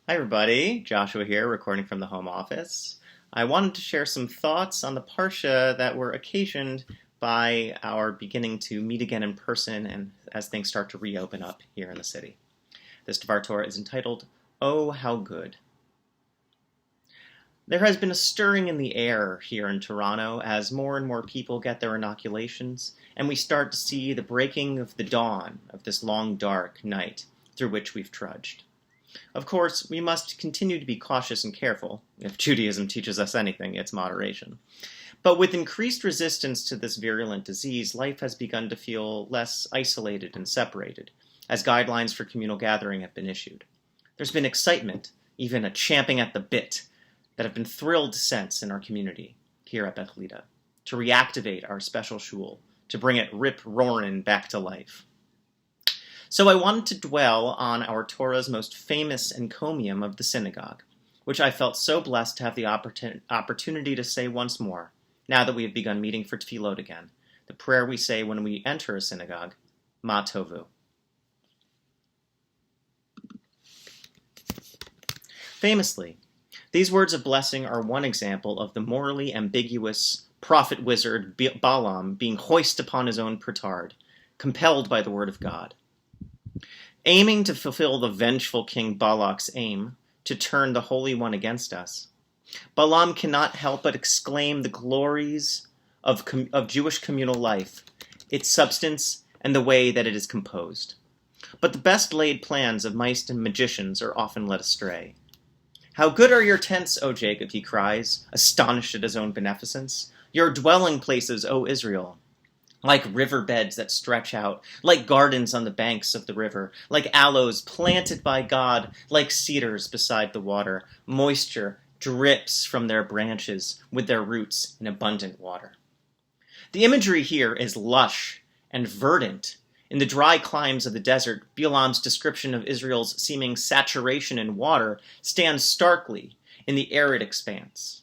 Hi everybody, Joshua here, recording from the home office. I wanted to share some thoughts on the Parsha that were occasioned by our beginning to meet again in person and as things start to reopen up here in the city. This Devar Torah is entitled, Oh, How Good. There has been a stirring in the air here in Toronto as more and more people get their inoculations, and we start to see the breaking of the dawn of this long, dark night through which we've trudged. Of course, we must continue to be cautious and careful. If Judaism teaches us anything, it's moderation. But with increased resistance to this virulent disease, life has begun to feel less isolated and separated, as guidelines for communal gathering have been issued. There's been excitement, even a champing at the bit, that have been thrilled to sense in our community here at Beth Lida, to reactivate our special shul, to bring it rip-roarin' back to life. So I wanted to dwell on our Torah's most famous encomium of the Synagogue, which I felt so blessed to have the opportunity to say once more, now that we have begun meeting for tefillot again, the prayer we say when we enter a synagogue, Mah Tovu. Famously, these words of blessing are one example of the morally ambiguous prophet wizard Balaam being hoisted upon his own petard, compelled by the word of God. Aiming to fulfill the vengeful king Balak's aim, to turn the Holy One against us, Balaam cannot help but exclaim the glories of Jewish communal life, its substance, and the way that it is composed. But the best laid plans of mice and magicians are often led astray. How good are your tents, O Jacob, he cries, astonished at his own beneficence. Your dwelling places, O Israel. Like riverbeds that stretch out, like gardens on the banks of the river, like aloes planted by God, like cedars beside the water. Moisture drips from their branches with their roots in abundant water. The imagery here is lush and verdant. In the dry climes of the desert, Balaam's description of Israel's seeming saturation in water stands starkly in the arid expanse.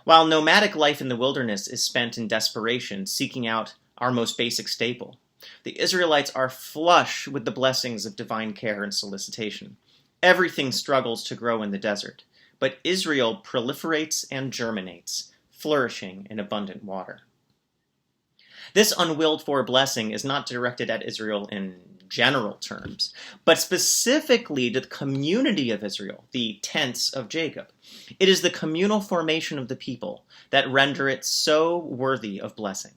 While nomadic life in the wilderness is spent in desperation, seeking out our most basic staple, the Israelites are flush with the blessings of divine care and solicitation. Everything struggles to grow in the desert, but Israel proliferates and germinates, flourishing in abundant water. This unwilled-for blessing is not directed at Israel in general terms, but specifically to the community of Israel, the tents of Jacob. It is the communal formation of the people that render it so worthy of blessing.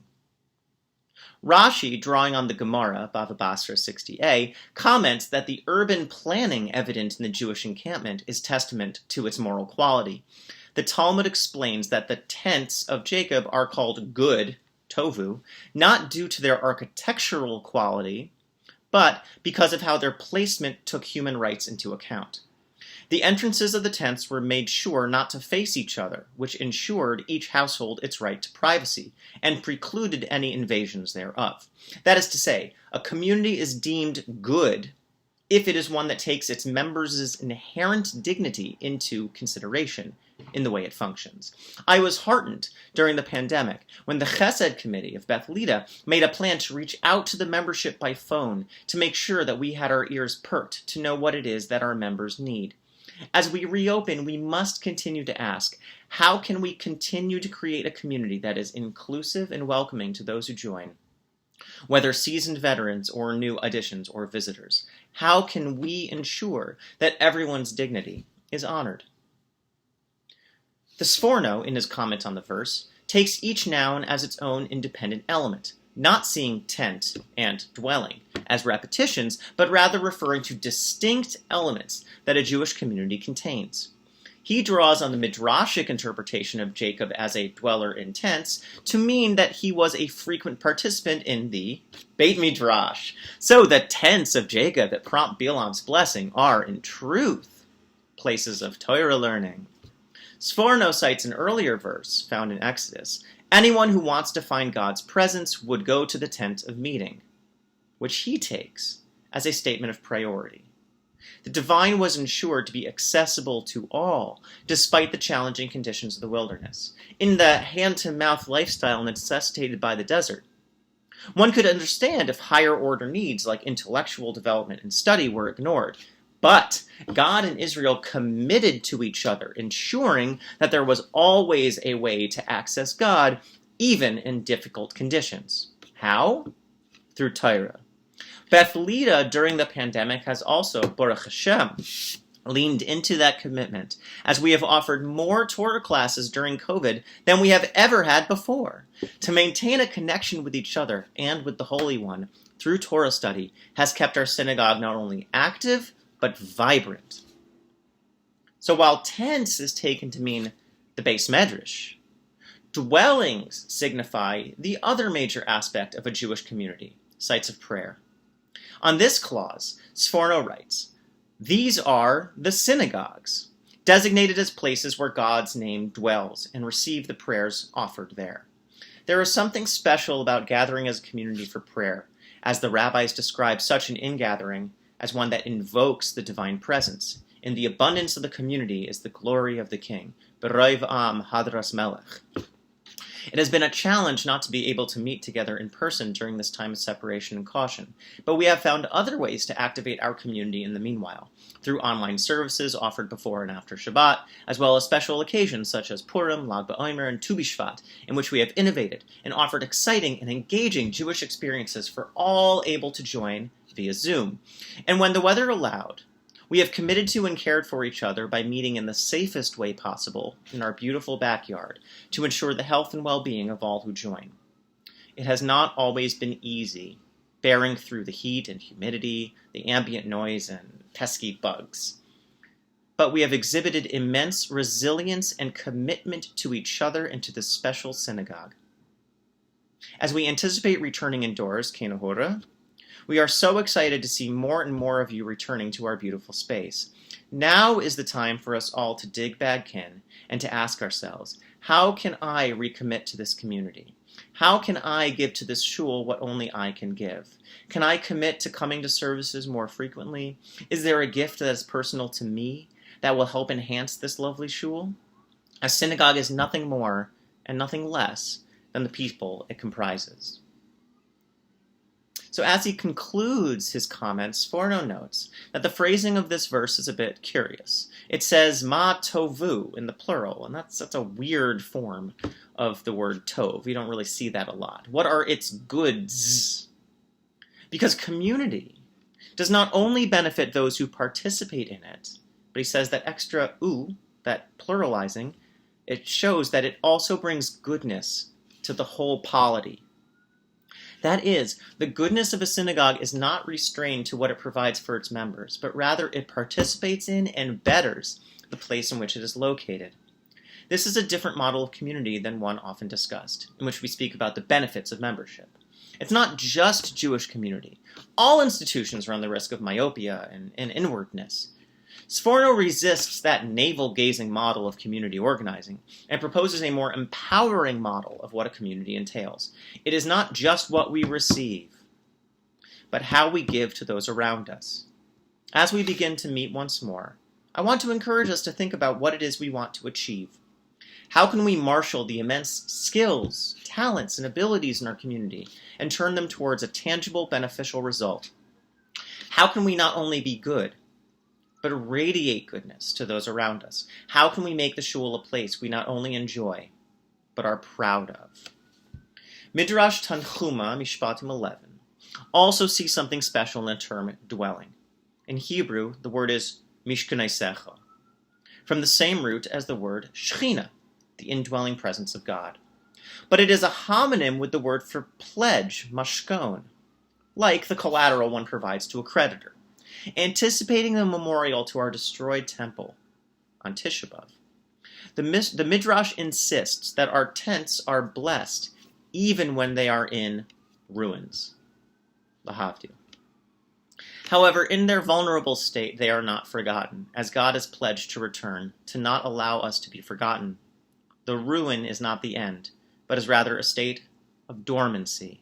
Rashi, drawing on the Gemara, Bava Basra 60a, comments that the urban planning evident in the Jewish encampment is testament to its moral quality. The Talmud explains that the tents of Jacob are called good, Tovu, not due to their architectural quality, but because of how their placement took human rights into account. The entrances of the tents were made sure not to face each other, which ensured each household its right to privacy, and precluded any invasions thereof. That is to say, a community is deemed good if it is one that takes its members' inherent dignity into consideration in the way it functions. I was heartened during the pandemic when the Chesed Committee of Beth Lida made a plan to reach out to the membership by phone to make sure that we had our ears perked to know what it is that our members need. As we reopen, we must continue to ask, how can we continue to create a community that is inclusive and welcoming to those who join? Whether seasoned veterans or new additions or visitors, how can we ensure that everyone's dignity is honored? The Sforno, in his comment on the verse, takes each noun as its own independent element, not seeing tent and dwelling as repetitions, but rather referring to distinct elements that a Jewish community contains. He draws on the Midrashic interpretation of Jacob as a dweller in tents to mean that he was a frequent participant in the Beit Midrash. So the tents of Jacob that prompt Balaam's blessing are, in truth, places of Torah learning. Sforno cites an earlier verse found in Exodus. Anyone who wants to find God's presence would go to the tent of meeting, which he takes as a statement of priority. The divine was ensured to be accessible to all, despite the challenging conditions of the wilderness, in the hand-to-mouth lifestyle necessitated by the desert. One could understand if higher-order needs like intellectual development and study were ignored, But God and Israel committed to each other, ensuring that there was always a way to access God, even in difficult conditions. How? Through Torah. Beth Lida, during the pandemic, has also, Baruch Hashem, leaned into that commitment, as we have offered more Torah classes during COVID than we have ever had before. To maintain a connection with each other and with the Holy One through Torah study has kept our synagogue not only active, but vibrant. So while tents is taken to mean the Beis Medrash, dwellings signify the other major aspect of a Jewish community, sites of prayer. On this clause, Sforno writes, "These are the synagogues, designated as places where God's name dwells and receive the prayers offered there. There is something special about gathering as a community for prayer, as the rabbis describe such an ingathering as one that invokes the divine presence. In the abundance of the community is the glory of the king. B'roiv am hadras melech." It has been a challenge not to be able to meet together in person during this time of separation and caution, but we have found other ways to activate our community in the meanwhile, through online services offered before and after Shabbat, as well as special occasions such as Purim, Lag BaOmer, and Tu B'Shvat, in which we have innovated and offered exciting and engaging Jewish experiences for all able to join via Zoom. And when the weather allowed, we have committed to and cared for each other by meeting in the safest way possible in our beautiful backyard to ensure the health and well-being of all who join. It has not always been easy, bearing through the heat and humidity, the ambient noise, and pesky bugs. But we have exhibited immense resilience and commitment to each other and to this special synagogue. As we anticipate returning indoors, Kenahora, we are so excited to see more and more of you returning to our beautiful space. Now is the time for us all to dig back in and to ask ourselves, how can I recommit to this community? How can I give to this shul what only I can give? Can I commit to coming to services more frequently? Is there a gift that is personal to me that will help enhance this lovely shul? A synagogue is nothing more and nothing less than the people it comprises. So as he concludes his comments, Sforno notes that the phrasing of this verse is a bit curious. It says Mah Tovu in the plural, and that's a weird form of the word tov. We don't really see that a lot. What are its goods? Because community does not only benefit those who participate in it, but he says that extra u, that pluralizing, it shows that it also brings goodness to the whole polity. That is, the goodness of a synagogue is not restrained to what it provides for its members, but rather it participates in and betters the place in which it is located. This is a different model of community than one often discussed, in which we speak about the benefits of membership. It's not just Jewish community. All institutions run the risk of myopia and inwardness. Sforno resists that navel-gazing model of community organizing and proposes a more empowering model of what a community entails. It is not just what we receive, but how we give to those around us. As we begin to meet once more, I want to encourage us to think about what it is we want to achieve. How can we marshal the immense skills, talents, and abilities in our community and turn them towards a tangible, beneficial result? How can we not only be good, but radiate goodness to those around us? How can we make the shul a place we not only enjoy, but are proud of? Midrash Tanchuma, Mishpatim 11, also sees something special in the term dwelling. In Hebrew, the word is mishkaneisecha, from the same root as the word shechina, the indwelling presence of God. But it is a homonym with the word for pledge, mashkon, like the collateral one provides to a creditor, anticipating the memorial to our destroyed temple on Tisha B'Av. The Midrash insists that our tents are blessed even when they are in ruins. Lahavdil. However, in their vulnerable state, they are not forgotten, as God has pledged to return, to not allow us to be forgotten. The ruin is not the end, but is rather a state of dormancy.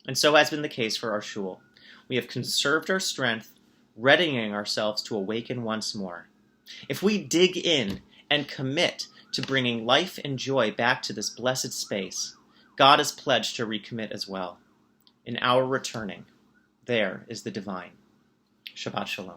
And so has been the case for our shul. We have conserved our strength, readying ourselves to awaken once more. If we dig in and commit to bringing life and joy back to this blessed space, God is pledged to recommit as well. In our returning, there is the divine. Shabbat Shalom.